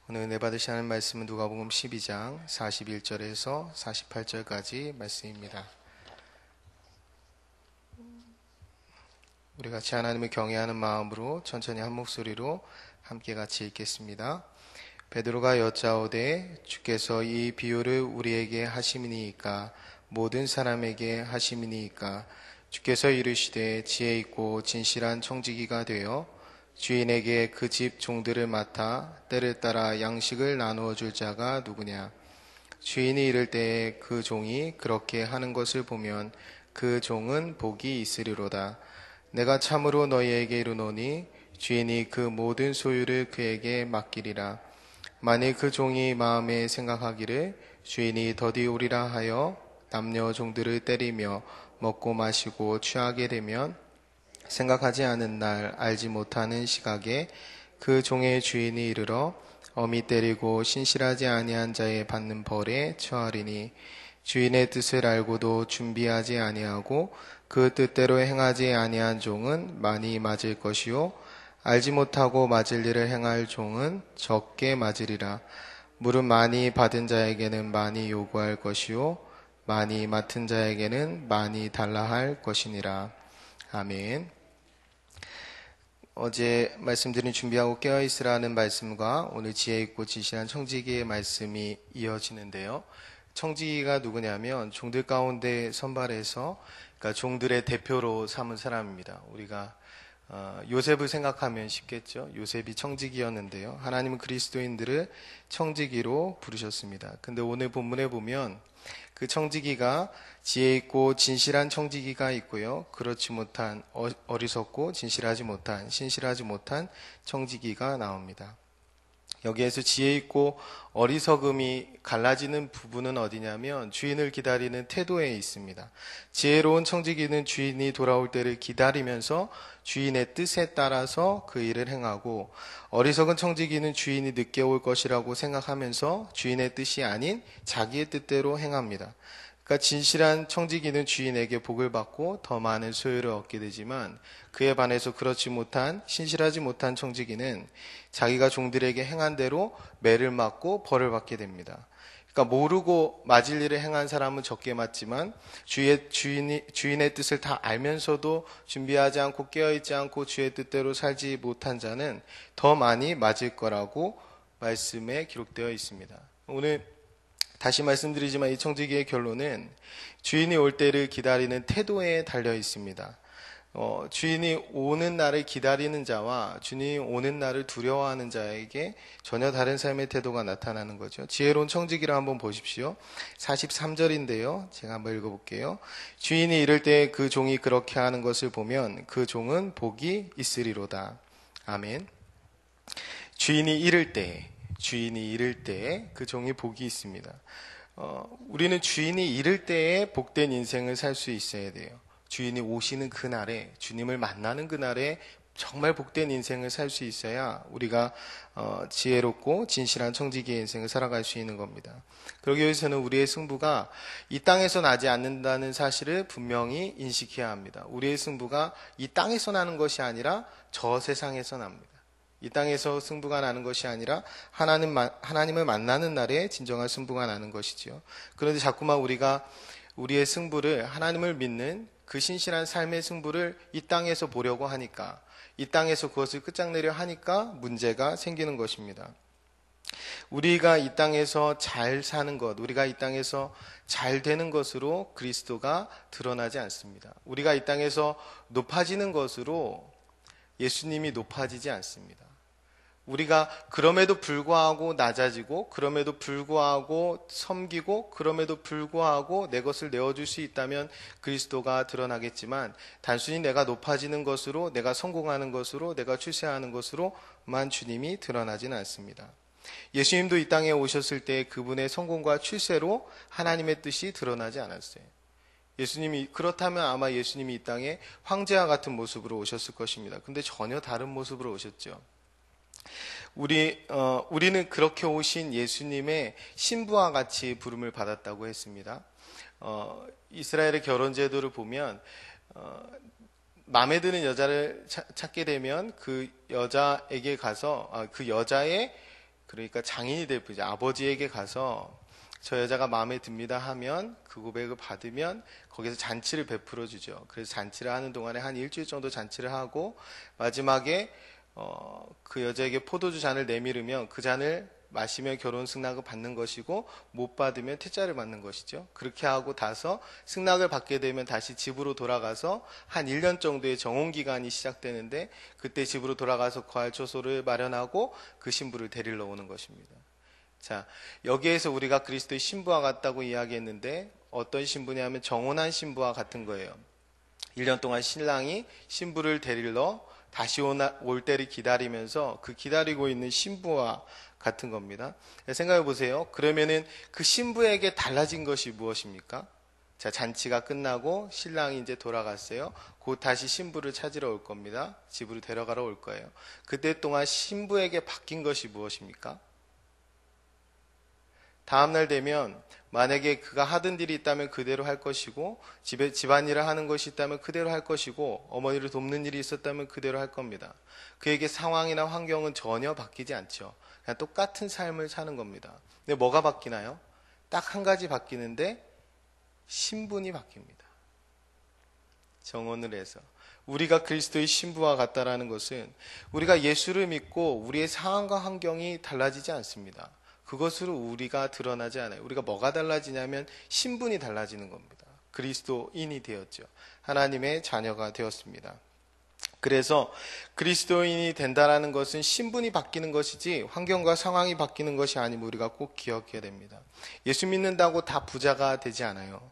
오늘 은혜 받으셔야 하는 말씀은 누가복음 12장 41절에서 48절까지 말씀입니다. 우리 같이 하나님을 경외하는 마음으로 천천히 한 목소리로 함께 같이 읽겠습니다. 베드로가 여짜오되 주께서 이 비유를 우리에게 하심이니이까 모든 사람에게 하심이니이까 주께서 이르시되 지혜 있고 진실한 청지기가 되어 주인에게 그 집 종들을 맡아 때를 따라 양식을 나누어 줄 자가 누구냐? 주인이 이를 때에 그 종이 그렇게 하는 것을 보면 그 종은 복이 있으리로다. 내가 참으로 너희에게 이르노니 주인이 그 모든 소유를 그에게 맡기리라. 만일 그 종이 마음에 생각하기를 주인이 더디 오리라 하여 남녀 종들을 때리며 먹고 마시고 취하게 되면 생각하지 않은 날 알지 못하는 시각에 그 종의 주인이 이르러 엄히 때리고 신실하지 아니한 자의 받는 벌에 처하리니 주인의 뜻을 알고도 준비하지 아니하고 그 뜻대로 행하지 아니한 종은 많이 맞을 것이요 알지 못하고 맞을 일을 행할 종은 적게 맞으리라. 물은 많이 받은 자에게는 많이 요구할 것이요 많이 맡은 자에게는 많이 달라 할 것이니라. 아멘. 어제 말씀드린 준비하고 깨어있으라는 말씀과 오늘 지혜 있고 진실한 청지기의 말씀이 이어지는데요. 청지기가 누구냐면 종들 가운데 선발해서 그러니까 종들의 대표로 삼은 사람입니다. 우리가 요셉을 생각하면 쉽겠죠. 요셉이 청지기였는데요. 하나님은 그리스도인들을 청지기로 부르셨습니다. 근데 오늘 본문에 보면 그 청지기가 지혜 있고 진실한 청지기가 있고요. 그렇지 못한 어리석고 진실하지 못한 신실하지 못한 청지기가 나옵니다. 여기에서 지혜 있고 어리석음이 갈라지는 부분은 어디냐면 주인을 기다리는 태도에 있습니다. 지혜로운 청지기는 주인이 돌아올 때를 기다리면서 주인의 뜻에 따라서 그 일을 행하고 어리석은 청지기는 주인이 늦게 올 것이라고 생각하면서 주인의 뜻이 아닌 자기의 뜻대로 행합니다. 그러니까 진실한 청지기는 주인에게 복을 받고 더 많은 소유를 얻게 되지만 그에 반해서 그렇지 못한 신실하지 못한 청지기는 자기가 종들에게 행한 대로 매를 맞고 벌을 받게 됩니다. 그러니까 모르고 맞을 일을 행한 사람은 적게 맞지만 주인의 뜻을 다 알면서도 준비하지 않고 깨어있지 않고 주의 뜻대로 살지 못한 자는 더 많이 맞을 거라고 말씀에 기록되어 있습니다. 오늘 다시 말씀드리지만 이 청지기의 결론은 주인이 올 때를 기다리는 태도에 달려 있습니다. 주인이 오는 날을 기다리는 자와 주인이 오는 날을 두려워하는 자에게 전혀 다른 삶의 태도가 나타나는 거죠. 지혜로운 청지기를 한번 보십시오. 43절인데요. 제가 한번 읽어볼게요. 주인이 이를 때 그 종이 그렇게 하는 것을 보면 그 종은 복이 있으리로다. 아멘. 주인이 이를 때 그 종이 복이 있습니다. 우리는 주인이 이를 때에 복된 인생을 살 수 있어야 돼요. 주인이 오시는 그날에, 주님을 만나는 그날에 정말 복된 인생을 살 수 있어야 우리가 지혜롭고 진실한 청지기의 인생을 살아갈 수 있는 겁니다. 그러기 위해서는 우리의 승부가 이 땅에서 나지 않는다는 사실을 분명히 인식해야 합니다. 우리의 승부가 이 땅에서 나는 것이 아니라 저 세상에서 납니다. 이 땅에서 승부가 나는 것이 아니라 하나님을 만나는 날에 진정한 승부가 나는 것이지요. 그런데 자꾸만 우리가 우리의 승부를 하나님을 믿는 그 신실한 삶의 승부를 이 땅에서 보려고 하니까 이 땅에서 그것을 끝장내려 하니까 문제가 생기는 것입니다. 우리가 이 땅에서 잘 사는 것, 우리가 이 땅에서 잘 되는 것으로 그리스도가 드러나지 않습니다. 우리가 이 땅에서 높아지는 것으로 예수님이 높아지지 않습니다. 우리가 그럼에도 불구하고 낮아지고 그럼에도 불구하고 섬기고 그럼에도 불구하고 내 것을 내어줄 수 있다면 그리스도가 드러나겠지만 단순히 내가 높아지는 것으로 내가 성공하는 것으로 내가 출세하는 것으로만 주님이 드러나지는 않습니다. 예수님도 이 땅에 오셨을 때 그분의 성공과 출세로 하나님의 뜻이 드러나지 않았어요. 예수님이 그렇다면 아마 예수님이 이 땅에 황제와 같은 모습으로 오셨을 것입니다. 근데 전혀 다른 모습으로 오셨죠. 우리는 그렇게 오신 예수님의 신부와 같이 부름을 받았다고 했습니다. 이스라엘의 결혼 제도를 보면 마음에 드는 여자를 찾게 되면 그 여자에게 가서 그 여자의 그러니까 장인이 될 뿐이죠. 아버지에게 가서 저 여자가 마음에 듭니다 하면 그 고백을 받으면 거기서 잔치를 베풀어 주죠. 그래서 잔치를 하는 동안에 한 일주일 정도 잔치를 하고 마지막에 그 여자에게 포도주 잔을 내밀으면 그 잔을 마시면 결혼 승낙을 받는 것이고 못 받으면 퇴짜를 받는 것이죠. 그렇게 하고 나서 승낙을 받게 되면 다시 집으로 돌아가서 한 1년 정도의 정혼기간이 시작되는데 그때 집으로 돌아가서 거할 처소를 마련하고 그 신부를 데리러 오는 것입니다. 자, 여기에서 우리가 그리스도의 신부와 같다고 이야기했는데 어떤 신부냐면 정혼한 신부와 같은 거예요. 1년 동안 신랑이 신부를 데리러 다시 올 때를 기다리면서 그 기다리고 있는 신부와 같은 겁니다. 생각해 보세요. 그러면은 그 신부에게 달라진 것이 무엇입니까? 자, 잔치가 끝나고 신랑이 이제 돌아갔어요. 곧 다시 신부를 찾으러 올 겁니다. 집으로 데려가러 올 거예요. 그때 동안 신부에게 바뀐 것이 무엇입니까? 다음날 되면 만약에 그가 하던 일이 있다면 그대로 할 것이고 집에 집안일을 하는 것이 있다면 그대로 할 것이고 어머니를 돕는 일이 있었다면 그대로 할 겁니다. 그에게 상황이나 환경은 전혀 바뀌지 않죠. 그냥 똑같은 삶을 사는 겁니다. 근데 뭐가 바뀌나요? 딱 한 가지 바뀌는데 신분이 바뀝니다. 정혼을 해서. 우리가 그리스도의 신부와 같다라는 것은 우리가 예수를 믿고 우리의 상황과 환경이 달라지지 않습니다. 그것으로 우리가 드러나지 않아요. 우리가 뭐가 달라지냐면 신분이 달라지는 겁니다. 그리스도인이 되었죠. 하나님의 자녀가 되었습니다. 그래서 그리스도인이 된다라는 것은 신분이 바뀌는 것이지 환경과 상황이 바뀌는 것이 아니면 우리가 꼭 기억해야 됩니다. 예수 믿는다고 다 부자가 되지 않아요.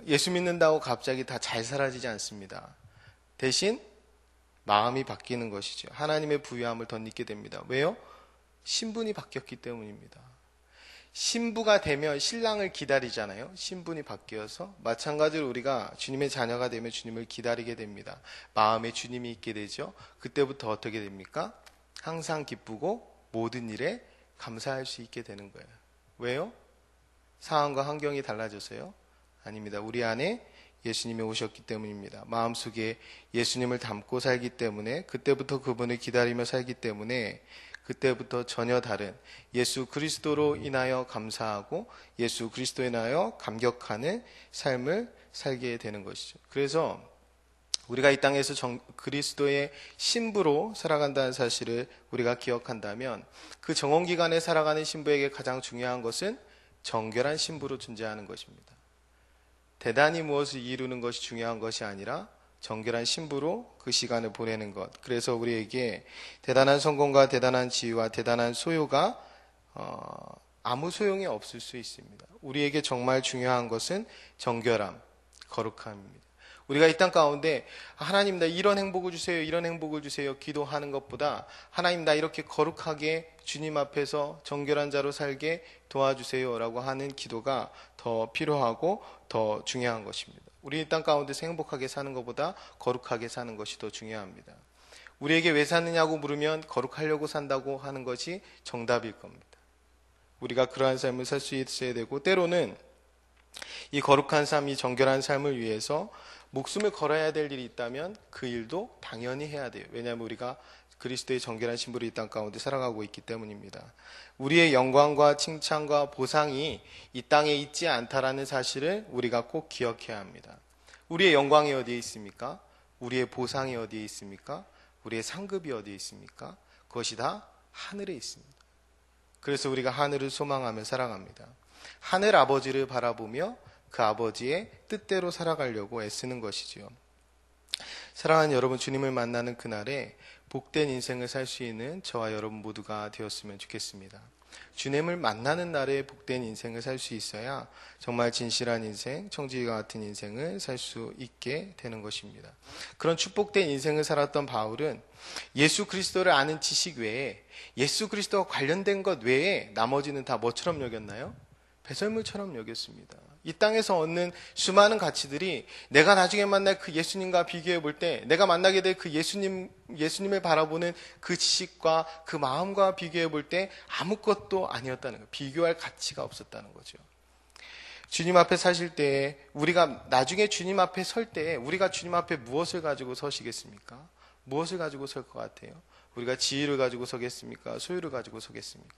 예수 믿는다고 갑자기 다 잘 살아지지 않습니다. 대신 마음이 바뀌는 것이죠. 하나님의 부유함을 덧입게 됩니다. 왜요? 신분이 바뀌었기 때문입니다. 신부가 되면 신랑을 기다리잖아요. 신분이 바뀌어서 마찬가지로 우리가 주님의 자녀가 되면 주님을 기다리게 됩니다. 마음에 주님이 있게 되죠. 그때부터 어떻게 됩니까? 항상 기쁘고 모든 일에 감사할 수 있게 되는 거예요. 왜요? 상황과 환경이 달라져서요? 아닙니다. 우리 안에 예수님이 오셨기 때문입니다. 마음속에 예수님을 담고 살기 때문에 그때부터 그분을 기다리며 살기 때문에 그때부터 전혀 다른 예수 그리스도로 인하여 감사하고 예수 그리스도로 인하여 감격하는 삶을 살게 되는 것이죠. 그래서 우리가 이 땅에서 그리스도의 신부로 살아간다는 사실을 우리가 기억한다면 그 정혼기간에 살아가는 신부에게 가장 중요한 것은 정결한 신부로 존재하는 것입니다. 대단히 무엇을 이루는 것이 중요한 것이 아니라 정결한 신부로 그 시간을 보내는 것. 그래서 우리에게 대단한 성공과 대단한 지위와 대단한 소유가 아무 소용이 없을 수 있습니다. 우리에게 정말 중요한 것은 정결함, 거룩함입니다. 우리가 이 땅 가운데 하나님 나 이런 행복을 주세요, 이런 행복을 주세요 기도하는 것보다 하나님 나 이렇게 거룩하게 주님 앞에서 정결한 자로 살게 도와주세요 라고 하는 기도가 더 필요하고 더 중요한 것입니다. 우리 이 땅 가운데서 행복하게 사는 것보다 거룩하게 사는 것이 더 중요합니다. 우리에게 왜 사느냐고 물으면 거룩하려고 산다고 하는 것이 정답일 겁니다. 우리가 그러한 삶을 살 수 있어야 되고 때로는 이 거룩한 삶, 이 정결한 삶을 위해서 목숨을 걸어야 될 일이 있다면 그 일도 당연히 해야 돼요. 왜냐하면 우리가 그리스도의 정결한 신부로 이 땅 가운데 살아가고 있기 때문입니다. 우리의 영광과 칭찬과 보상이 이 땅에 있지 않다라는 사실을 우리가 꼭 기억해야 합니다. 우리의 영광이 어디에 있습니까? 우리의 보상이 어디에 있습니까? 우리의 상급이 어디에 있습니까? 그것이 다 하늘에 있습니다. 그래서 우리가 하늘을 소망하며 살아갑니다. 하늘 아버지를 바라보며 그 아버지의 뜻대로 살아가려고 애쓰는 것이지요. 사랑하는 여러분, 주님을 만나는 그날에 복된 인생을 살 수 있는 저와 여러분 모두가 되었으면 좋겠습니다. 주님을 만나는 날에 복된 인생을 살 수 있어야 정말 진실한 인생, 청지기와 같은 인생을 살 수 있게 되는 것입니다. 그런 축복된 인생을 살았던 바울은 예수 그리스도를 아는 지식 외에 예수 그리스도와 관련된 것 외에 나머지는 다 뭐처럼 여겼나요? 배설물처럼 여겼습니다. 이 땅에서 얻는 수많은 가치들이 내가 나중에 만날 그 예수님과 비교해 볼 때 내가 만나게 될 그 예수님을 바라보는 그 지식과 그 마음과 비교해 볼 때 아무것도 아니었다는 거예요. 비교할 가치가 없었다는 거죠. 주님 앞에 사실 때 우리가 나중에 주님 앞에 설 때 우리가 주님 앞에 무엇을 가지고 서시겠습니까? 무엇을 가지고 설 것 같아요? 우리가 지위를 가지고 서겠습니까? 소유를 가지고 서겠습니까?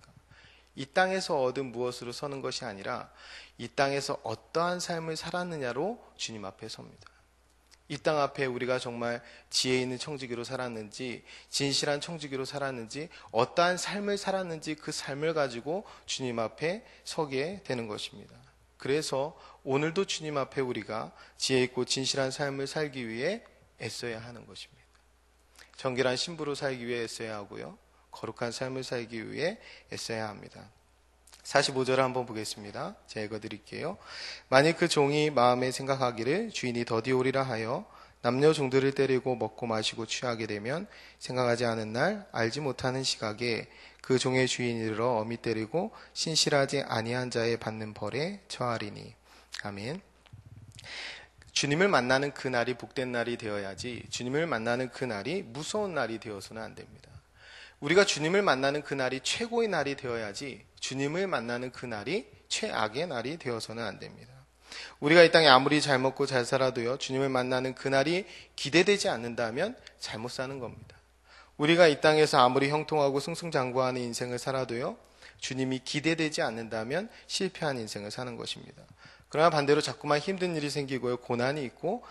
이 땅에서 얻은 무엇으로 서는 것이 아니라 이 땅에서 어떠한 삶을 살았느냐로 주님 앞에 섭니다. 이 땅 앞에 우리가 정말 지혜 있는 청지기로 살았는지, 진실한 청지기로 살았는지, 어떠한 삶을 살았는지 그 삶을 가지고 주님 앞에 서게 되는 것입니다. 그래서 오늘도 주님 앞에 우리가 지혜 있고 진실한 삶을 살기 위해 애써야 하는 것입니다. 정결한 신부로 살기 위해 애써야 하고요. 거룩한 삶을 살기 위해 애써야 합니다. 45절을 한번 보겠습니다. 제가 읽어드릴게요. 만일 그 종이 마음에 생각하기를 주인이 더디 오리라 하여 남녀 종들을 때리고 먹고 마시고 취하게 되면 생각하지 않은 날 알지 못하는 시각에 그 종의 주인이 이르러 엄히 때리고 신실하지 아니한 자에 받는 벌에 처하리니. 아멘. 주님을 만나는 그날이 복된 날이 되어야지 주님을 만나는 그날이 무서운 날이 되어서는 안 됩니다. 우리가 주님을 만나는 그날이 최고의 날이 되어야지 주님을 만나는 그날이 최악의 날이 되어서는 안 됩니다. 우리가 이 땅에 아무리 잘 먹고 잘 살아도요, 주님을 만나는 그날이 기대되지 않는다면 잘못 사는 겁니다. 우리가 이 땅에서 아무리 형통하고 승승장구하는 인생을 살아도요, 주님이 기대되지 않는다면 실패한 인생을 사는 것입니다. 그러나 반대로 자꾸만 힘든 일이 생기고요, 고난이 있고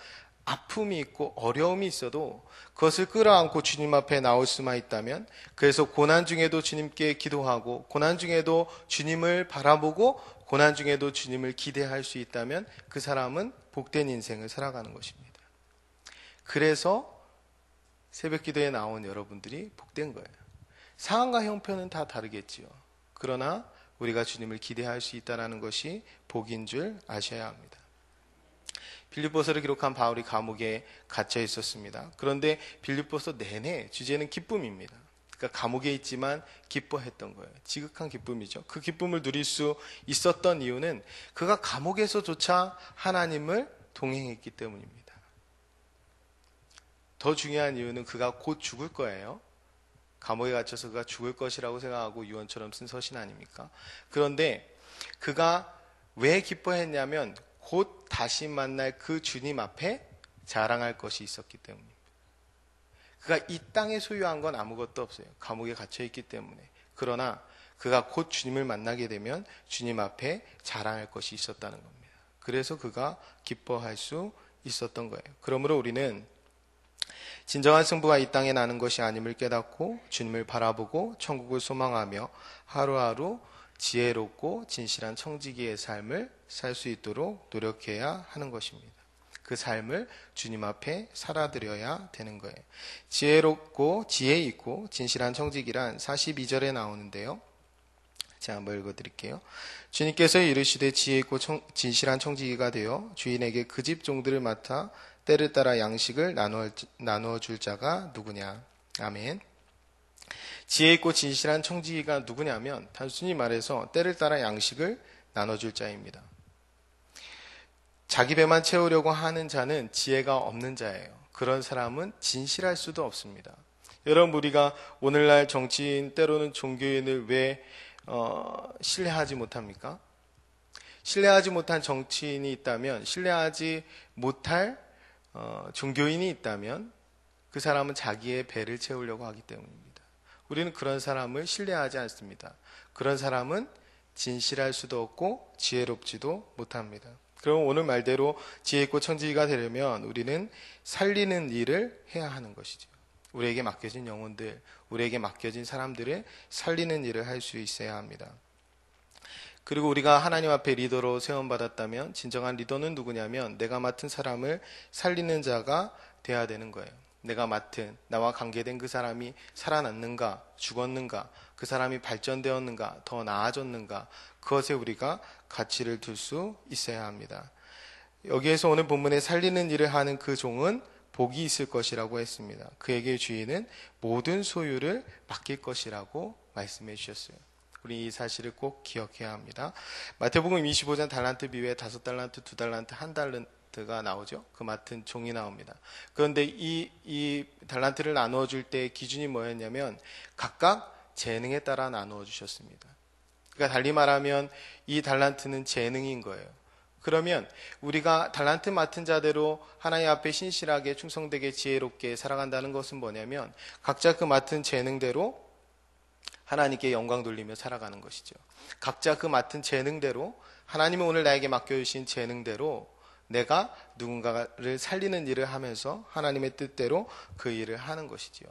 아픔이 있고 어려움이 있어도 그것을 끌어안고 주님 앞에 나올 수만 있다면, 그래서 고난 중에도 주님께 기도하고 고난 중에도 주님을 바라보고 고난 중에도 주님을 기대할 수 있다면 그 사람은 복된 인생을 살아가는 것입니다. 그래서 새벽 기도에 나온 여러분들이 복된 거예요. 상황과 형편은 다 다르겠지요. 그러나 우리가 주님을 기대할 수 있다는 것이 복인 줄 아셔야 합니다. 빌립보서를 기록한 바울이 감옥에 갇혀 있었습니다. 그런데 빌립보서 내내 주제는 기쁨입니다. 그러니까 감옥에 있지만 기뻐했던 거예요. 지극한 기쁨이죠. 그 기쁨을 누릴 수 있었던 이유는 그가 감옥에서조차 하나님을 동행했기 때문입니다. 더 중요한 이유는 그가 곧 죽을 거예요. 감옥에 갇혀서 그가 죽을 것이라고 생각하고 유언처럼 쓴 서신 아닙니까? 그런데 그가 왜 기뻐했냐면 곧 다시 만날 그 주님 앞에 자랑할 것이 있었기 때문입니다. 그가 이 땅에 소유한 건 아무것도 없어요. 감옥에 갇혀 있기 때문에. 그러나 그가 곧 주님을 만나게 되면 주님 앞에 자랑할 것이 있었다는 겁니다. 그래서 그가 기뻐할 수 있었던 거예요. 그러므로 우리는 진정한 승부가 이 땅에 나는 것이 아님을 깨닫고 주님을 바라보고 천국을 소망하며 하루하루 지혜롭고 진실한 청지기의 삶을 살 수 있도록 노력해야 하는 것입니다. 그 삶을 주님 앞에 살아드려야 되는 거예요. 지혜롭고 지혜 있고 진실한 청지기란 42절에 나오는데요. 제가 한번 읽어드릴게요. 주님께서 이르시되 지혜 있고 진실한 청지기가 되어 주인에게 그 집 종들을 맡아 때를 따라 양식을 나누어 줄 자가 누구냐. 아멘. 지혜 있고 진실한 청지기가 누구냐면 단순히 말해서 때를 따라 양식을 나눠줄 자입니다. 자기 배만 채우려고 하는 자는 지혜가 없는 자예요. 그런 사람은 진실할 수도 없습니다. 여러분, 우리가 오늘날 정치인 때로는 종교인을 왜 신뢰하지 못합니까? 신뢰하지 못한 정치인이 있다면, 신뢰하지 못할 종교인이 있다면 그 사람은 자기의 배를 채우려고 하기 때문입니다. 우리는 그런 사람을 신뢰하지 않습니다. 그런 사람은 진실할 수도 없고 지혜롭지도 못합니다. 그럼 오늘 말대로 지혜 있고 청지기가 되려면 우리는 살리는 일을 해야 하는 것이죠. 우리에게 맡겨진 영혼들, 우리에게 맡겨진 사람들을 살리는 일을 할 수 있어야 합니다. 그리고 우리가 하나님 앞에 리더로 세움받았다면 진정한 리더는 누구냐면 내가 맡은 사람을 살리는 자가 돼야 되는 거예요. 내가 맡은, 나와 관계된 그 사람이 살아났는가, 죽었는가, 그 사람이 발전되었는가, 더 나아졌는가, 그것에 우리가 가치를 둘 수 있어야 합니다. 여기에서 오늘 본문에 살리는 일을 하는 그 종은 복이 있을 것이라고 했습니다. 그에게 주인은 모든 소유를 맡길 것이라고 말씀해 주셨어요. 우리 이 사실을 꼭 기억해야 합니다. 마태복음 25장 달란트 비유에 5달란트, 2달란트, 1달란트가 나오죠. 그 맡은 종이 나옵니다. 그런데 이 달란트를 나누어 줄 때 기준이 뭐였냐면 각각 재능에 따라 나누어 주셨습니다. 그러니까 달리 말하면 이 달란트는 재능인 거예요. 그러면 우리가 달란트 맡은 자대로 하나님 앞에 신실하게 충성되게 지혜롭게 살아간다는 것은 뭐냐면 각자 그 맡은 재능대로 하나님께 영광 돌리며 살아가는 것이죠. 각자 그 맡은 재능대로 하나님이 오늘 나에게 맡겨주신 재능대로 내가 누군가를 살리는 일을 하면서 하나님의 뜻대로 그 일을 하는 것이지요.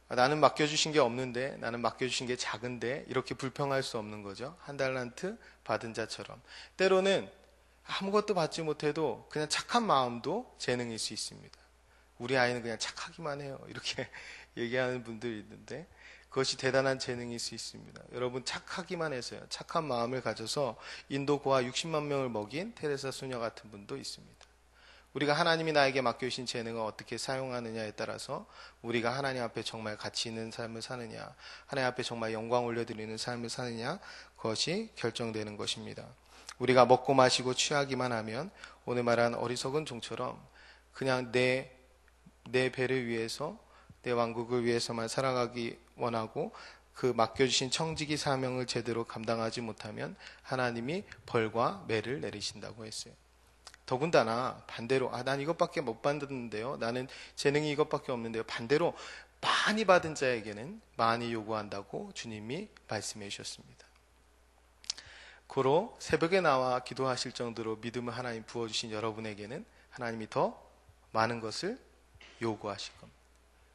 나는 맡겨주신 게 없는데, 나는 맡겨주신 게 작은데, 이렇게 불평할 수 없는 거죠. 한 달란트 받은 자처럼. 때로는 아무것도 받지 못해도 그냥 착한 마음도 재능일 수 있습니다. 우리 아이는 그냥 착하기만 해요. 이렇게 얘기하는 분들이 있는데 그것이 대단한 재능일 수 있습니다. 여러분, 착하기만 해서요. 착한 마음을 가져서 인도 고아 60만 명을 먹인 테레사 수녀 같은 분도 있습니다. 우리가 하나님이 나에게 맡겨주신 재능을 어떻게 사용하느냐에 따라서 우리가 하나님 앞에 정말 가치 있는 삶을 사느냐, 하나님 앞에 정말 영광 올려드리는 삶을 사느냐, 그것이 결정되는 것입니다. 우리가 먹고 마시고 취하기만 하면 오늘 말한 어리석은 종처럼 그냥 내 배를 위해서, 내 왕국을 위해서만 살아가기 원하고 그 맡겨주신 청지기 사명을 제대로 감당하지 못하면 하나님이 벌과 매를 내리신다고 했어요. 더군다나 반대로 난 이것밖에 못 받는데요, 나는 재능이 이것밖에 없는데요, 반대로 많이 받은 자에게는 많이 요구한다고 주님이 말씀해 주셨습니다. 고로 새벽에 나와 기도하실 정도로 믿음을 하나님 부어주신 여러분에게는 하나님이 더 많은 것을 요구하실 겁니다.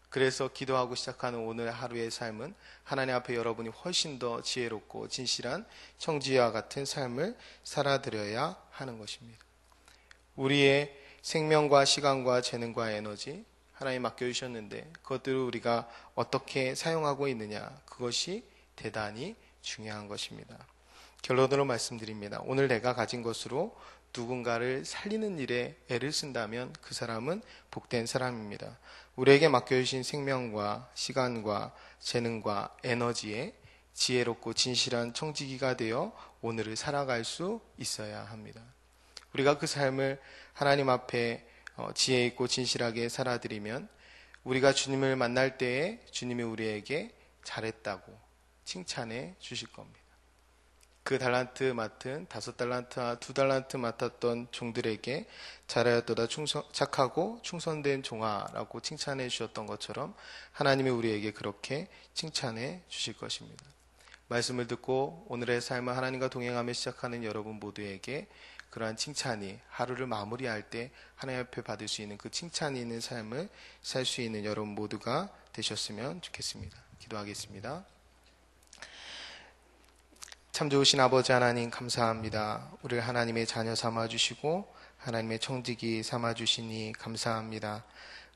그래서 기도하고 시작하는 오늘 하루의 삶은 하나님 앞에 여러분이 훨씬 더 지혜롭고 진실한 청지기와 같은 삶을 살아드려야 하는 것입니다. 우리의 생명과 시간과 재능과 에너지 하나님 맡겨주셨는데 그것들을 우리가 어떻게 사용하고 있느냐, 그것이 대단히 중요한 것입니다. 결론으로 말씀드립니다. 오늘 내가 가진 것으로 누군가를 살리는 일에 애를 쓴다면 그 사람은 복된 사람입니다. 우리에게 맡겨주신 생명과 시간과 재능과 에너지에 지혜롭고 진실한 청지기가 되어 오늘을 살아갈 수 있어야 합니다. 우리가 그 삶을 하나님 앞에 지혜 있고 진실하게 살아드리면 우리가 주님을 만날 때에 주님이 우리에게 잘했다고 칭찬해 주실 겁니다. 그 달란트 맡은 5달란트와 2달란트 맡았던 종들에게 잘하였도다 착하고 충성된 종아라고 칭찬해 주셨던 것처럼 하나님이 우리에게 그렇게 칭찬해 주실 것입니다. 말씀을 듣고 오늘의 삶을 하나님과 동행하며 시작하는 여러분 모두에게 그러한 칭찬이 하루를 마무리할 때 하나님 앞에 받을 수 있는 그 칭찬이 있는 삶을 살 수 있는 여러분 모두가 되셨으면 좋겠습니다. 기도하겠습니다. 참 좋으신 아버지 하나님, 감사합니다. 우리를 하나님의 자녀 삼아주시고 하나님의 청지기 삼아주시니 감사합니다.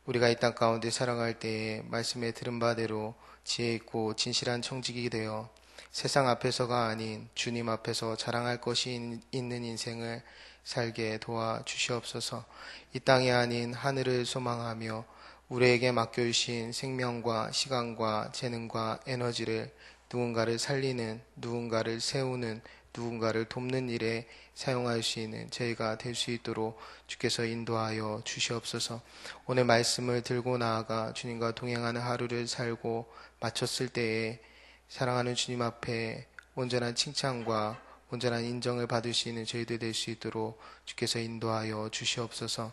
우리가 이 땅 가운데 살아갈 때에 말씀에 들은 바대로 지혜 있고 진실한 청지기 되어 세상 앞에서가 아닌 주님 앞에서 자랑할 것이 있는 인생을 살게 도와주시옵소서. 이 땅이 아닌 하늘을 소망하며 우리에게 맡겨주신 생명과 시간과 재능과 에너지를 누군가를 살리는, 누군가를 세우는, 누군가를 돕는 일에 사용할 수 있는 저희가 될 수 있도록 주께서 인도하여 주시옵소서. 오늘 말씀을 들고 나아가 주님과 동행하는 하루를 살고 마쳤을 때에 사랑하는 주님 앞에 온전한 칭찬과 온전한 인정을 받을 수 있는 저희들 될 수 있도록 주께서 인도하여 주시옵소서.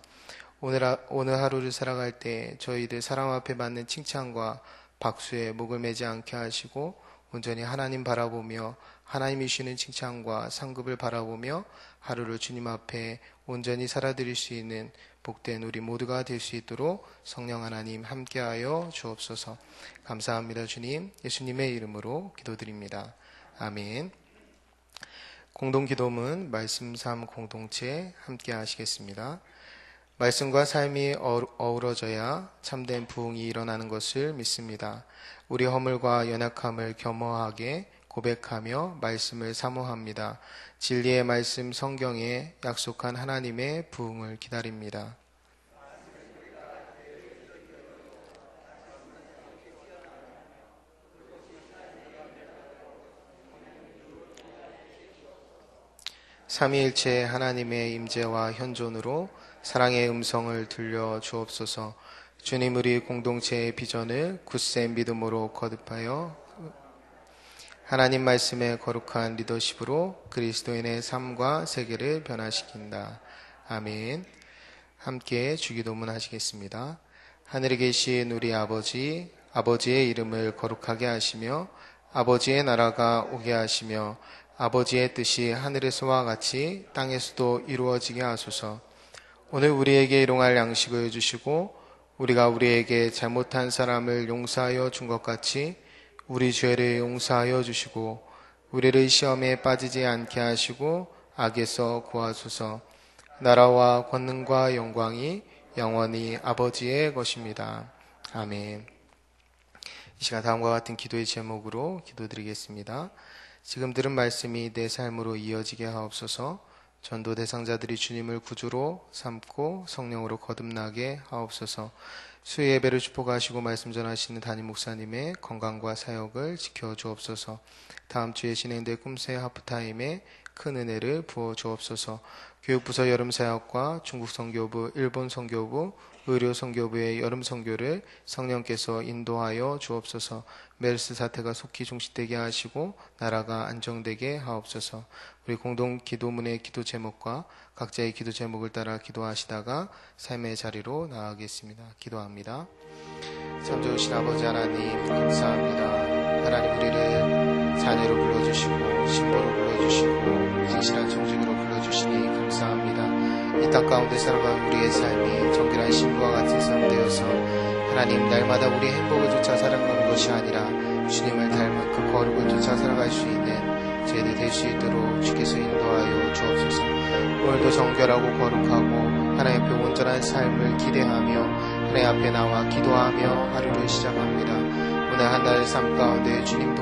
오늘 하루를 살아갈 때 저희들 사람 앞에 받는 칭찬과 박수에 목을 매지 않게 하시고 온전히 하나님 바라보며 하나님이 주시는 칭찬과 상급을 바라보며 하루를 주님 앞에 온전히 살아드릴 수 있는 복된 우리 모두가 될 수 있도록 성령 하나님 함께하여 주옵소서. 감사합니다. 주님, 예수님의 이름으로 기도드립니다. 아멘. 공동기도문 말씀 삶 공동체 함께 하시겠습니다. 말씀과 삶이 어우러져야 참된 부흥이 일어나는 것을 믿습니다. 우리 허물과 연약함을 겸허하게 고백하며 말씀을 사모합니다. 진리의 말씀 성경에 약속한 하나님의 부흥을 기다립니다. 삼위일체 하나님의 임재와 현존으로 사랑의 음성을 들려 주옵소서. 주님, 우리 공동체의 비전을 굳센 믿음으로 거듭하여 하나님 말씀의 거룩한 리더십으로 그리스도인의 삶과 세계를 변화시킨다. 아멘. 함께 주기도문 하시겠습니다. 하늘에 계신 우리 아버지, 아버지의 이름을 거룩하게 하시며 아버지의 나라가 오게 하시며 아버지의 뜻이 하늘에서와 같이 땅에서도 이루어지게 하소서. 오늘 우리에게 일용할 양식을 주시고 우리가 우리에게 잘못한 사람을 용서하여 준 것 같이 우리 죄를 용서하여 주시고 우리를 시험에 빠지지 않게 하시고 악에서 구하소서. 나라와 권능과 영광이 영원히 아버지의 것입니다. 아멘. 이 시간 다음과 같은 기도의 제목으로 기도드리겠습니다. 지금 들은 말씀이 내 삶으로 이어지게 하옵소서. 전도 대상자들이 주님을 구주로 삼고 성령으로 거듭나게 하옵소서. 수요 예배를 축복하시고 말씀 전하시는 담임 목사님의 건강과 사역을 지켜주옵소서. 다음 주에 진행될 꿈새 하프타임에 큰 은혜를 부어주옵소서. 교육부서 여름사역과 중국선교부, 일본선교부, 의료선교부의 여름선교를 성령께서 인도하여 주옵소서. 메르스 사태가 속히 종식되게 하시고 나라가 안정되게 하옵소서. 우리 공동 기도문의 기도 제목과 각자의 기도 제목을 따라 기도하시다가 삶의 자리로 나아가겠습니다. 기도합니다. 참 좋으신 아버지 하나님 감사합니다. 하나님 우리를 자녀로 불러주시고 신부로 불러주시고 진실한 종직으로 불러주시니 감사합니다. 이 땅 가운데 살아가는 우리의 삶이 정결한 신부와 같은 삶 되어서 하나님 날마다 우리의 행복을 쫓아 살아가는 것이 아니라 주님을 닮은 그 거룩을 쫓아 살아갈 수 있는 저희들 될 수 있도록 주께서 인도하여 주옵소서. 오늘도 정결하고 거룩하고 하나님 앞에 온전한 삶을 기대하며 하나님 앞에 나와 기도하며 하루를 시작합니다. 오늘 한 날의 삶 가운데 주님